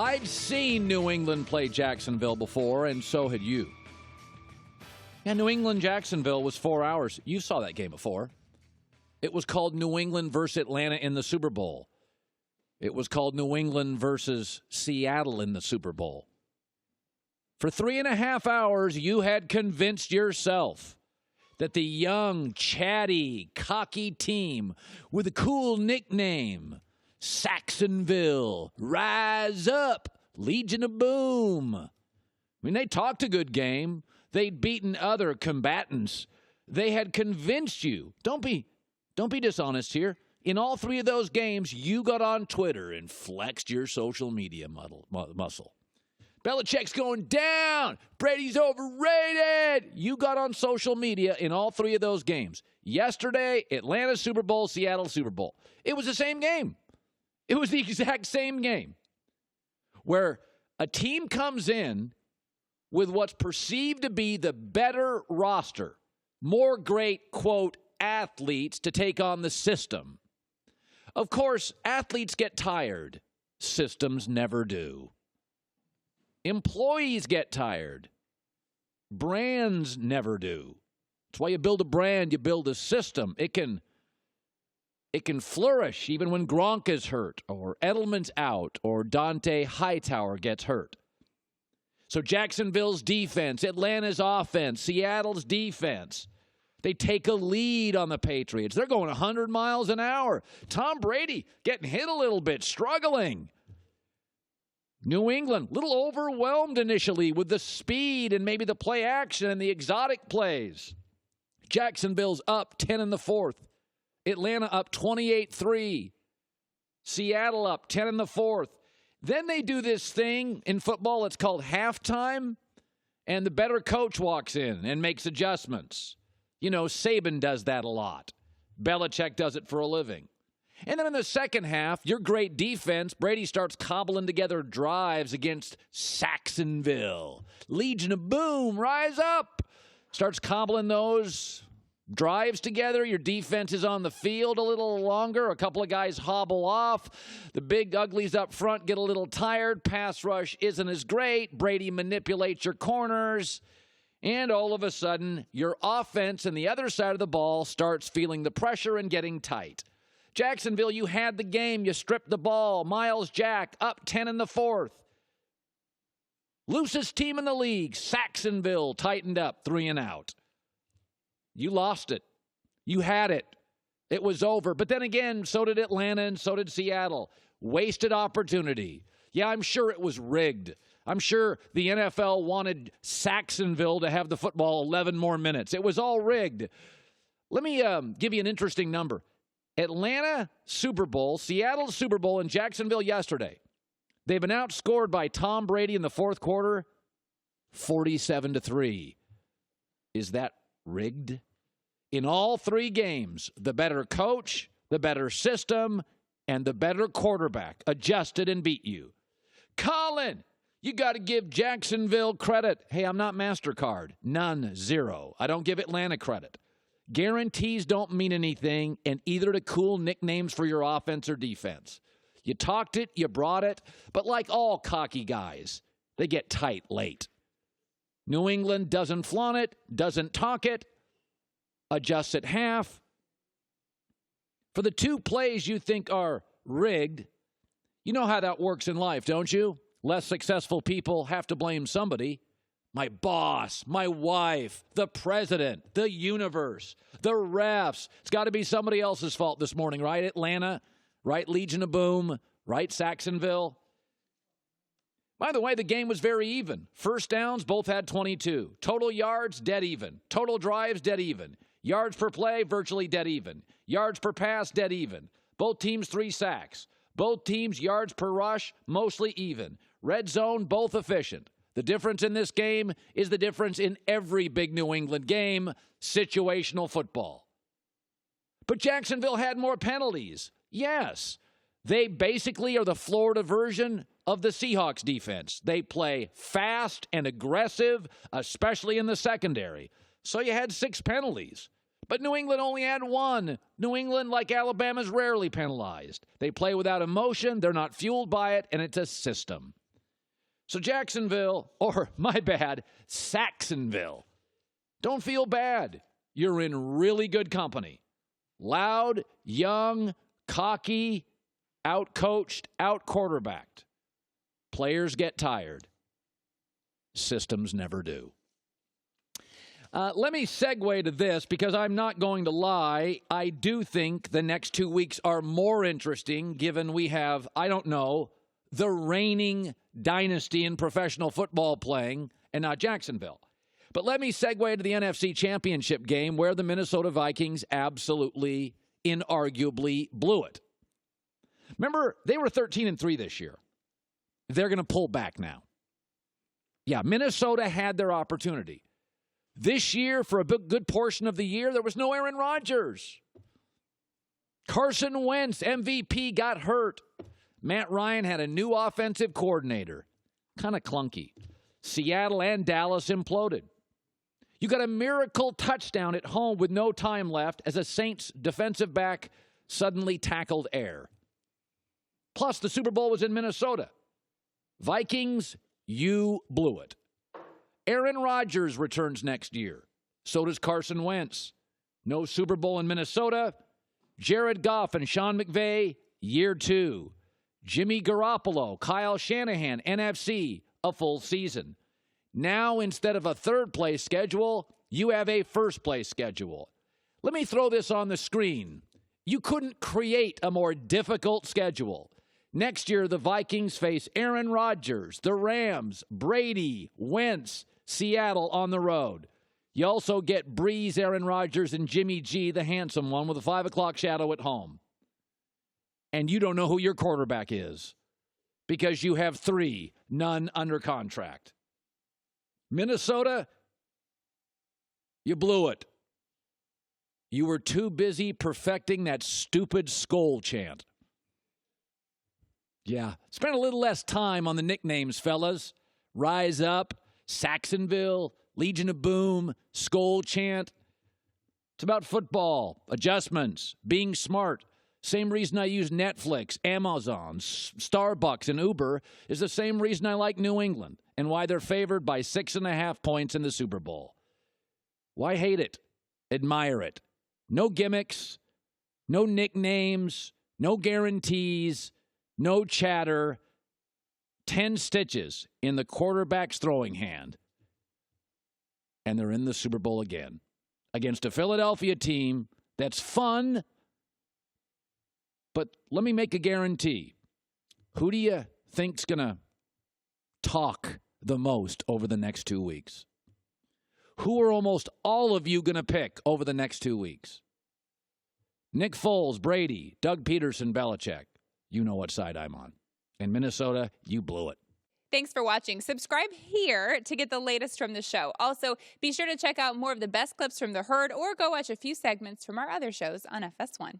I'd seen New England play Jacksonville before, and so had you. Yeah, New England-Jacksonville was 4 hours. You saw that game before. It was called New England versus Atlanta in the Super Bowl. It was called New England versus Seattle in the Super Bowl. For 3.5 hours, you had convinced yourself that the young, chatty, cocky team with a cool nickname, Saxonville, Rise Up, Legion of Boom. I mean, they talked a good game. They'd beaten other combatants. They had convinced you. Don't be dishonest here. In all three of those games, you got on Twitter and flexed your social media muscle. Belichick's going down. Brady's overrated. You got on social media in all three of those games. Yesterday, Atlanta Super Bowl, Seattle Super Bowl. It was the same game. It was the exact same game where a team comes in with what's perceived to be the better roster, more great, quote, athletes to take on the system. Of course, athletes get tired. Systems never do. Employees get tired. Brands never do. That's why you build a brand, you build a system. It can flourish even when Gronk is hurt or Edelman's out or Dante Hightower gets hurt. So Jacksonville's defense, Atlanta's offense, Seattle's defense, they take a lead on the Patriots. They're going 100 miles an hour. Tom Brady getting hit a little bit, struggling. New England, a little overwhelmed initially with the speed and maybe the play action and the exotic plays. Jacksonville's up 10 in the fourth. Atlanta up 28-3. Seattle up 10 in the fourth. Then they do this thing in football, it's called halftime, and the better coach walks in and makes adjustments. You know, Saban does that a lot. Belichick does it for a living. And then in the second half, your great defense, Brady starts cobbling together drives against Saxonville. Legion of Boom, rise up. Starts cobbling those drives together. Your defense is on the field a little longer. A couple of guys hobble off. The big uglies up front get a little tired. Pass rush isn't as great. Brady manipulates your corners. And all of a sudden, your offense and the other side of the ball starts feeling the pressure and getting tight. Jacksonville, you had the game. You stripped the ball. Miles Jack up 10 in the fourth. Loosest team in the league, Saxonville, tightened up 3 and out. You lost it. You had it. It was over. But then again, so did Atlanta and so did Seattle. Wasted opportunity. Yeah, I'm sure it was rigged. I'm sure the NFL wanted Saxonville to have the football 11 more minutes. It was all rigged. Let me give you an interesting number. Atlanta Super Bowl, Seattle Super Bowl, and Jacksonville yesterday. They've been outscored by Tom Brady in the fourth quarter, 47-3. Is that rigged? In all three games, the better coach, the better system, and the better quarterback adjusted and beat you. Colin, you got to give Jacksonville credit. Hey, I'm not MasterCard. None, zero. I don't give Atlanta credit. Guarantees don't mean anything, and either to cool nicknames for your offense or defense. You talked it, you brought it, but like all cocky guys, they get tight late. New England doesn't flaunt it, doesn't talk it, adjusts at half. For the two plays you think are rigged, you know how that works in life, don't you? Less successful people have to blame somebody. My boss, my wife, the president, the universe, the refs. It's got to be somebody else's fault this morning, right, Atlanta? Right, Legion of Boom? Right, Saxonville? By the way, the game was very even. First downs, both had 22. Total yards, dead even. Total drives, dead even. Yards per play, virtually dead even. Yards per pass, dead even. Both teams 3 sacks. Both teams yards per rush, mostly even. Red zone, both efficient. The difference in this game is the difference in every big New England game, situational football. But Jacksonville had more penalties. Yes, they basically are the Florida version of the Seahawks defense. They play fast and aggressive, especially in the secondary. So you had 6 penalties. But New England only had 1. New England, like Alabama, is rarely penalized. They play without emotion, they're not fueled by it, and it's a system. So Jacksonville, or my bad, Saxonville, don't feel bad. You're in really good company. Loud, young, cocky, out-coached, out-quarterbacked. Players get tired. Systems never do. Let me segue to this because I'm not going to lie. I do think the next 2 weeks are more interesting given we have, I don't know, the reigning dynasty in professional football playing and not Jacksonville. But let me segue to the NFC Championship game where the Minnesota Vikings absolutely, inarguably blew it. Remember, they were 13-3 this year. They're going to pull back now. Yeah, Minnesota had their opportunity. This year, for a good portion of the year, there was no Aaron Rodgers. Carson Wentz, MVP, got hurt. Matt Ryan had a new offensive coordinator. Kind of clunky. Seattle and Dallas imploded. You got a miracle touchdown at home with no time left as a Saints defensive back suddenly tackled air. Plus, the Super Bowl was in Minnesota. Vikings, you blew it. Aaron Rodgers returns next year. So does Carson Wentz. No Super Bowl in Minnesota. Jared Goff and Sean McVay, year 2. Jimmy Garoppolo, Kyle Shanahan, NFC, a full season. Now, instead of a third-place schedule, you have a first-place schedule. Let me throw this on the screen. You couldn't create a more difficult schedule. Next year, the Vikings face Aaron Rodgers, the Rams, Brady, Wentz, Seattle on the road. You also get Breeze, Aaron Rodgers, and Jimmy G, the handsome one, with a 5 o'clock shadow at home. And you don't know who your quarterback is because you have 3, none under contract. Minnesota, you blew it. You were too busy perfecting that stupid Skol chant. Yeah, spend a little less time on the nicknames, fellas. Rise Up, Saxonville, Legion of Boom, Skol chant. It's about football, adjustments, being smart. Same reason I use Netflix, Amazon, Starbucks, and Uber is the same reason I like New England and why they're favored by 6.5 points in the Super Bowl. Why hate it? Admire it. No gimmicks, no nicknames, no guarantees, no chatter. 10 stitches in the quarterback's throwing hand. And they're in the Super Bowl again against a Philadelphia team that's fun. But let me make a guarantee. Who do you think's going to talk the most over the next 2 weeks? Who are almost all of you going to pick over the next 2 weeks? Nick Foles, Brady, Doug Peterson, Belichick. You know what side I'm on. In Minnesota, you blew it. Thanks for watching. Subscribe here to get the latest from the show. Also, be sure to check out more of the best clips from The Herd or go watch a few segments from our other shows on FS1.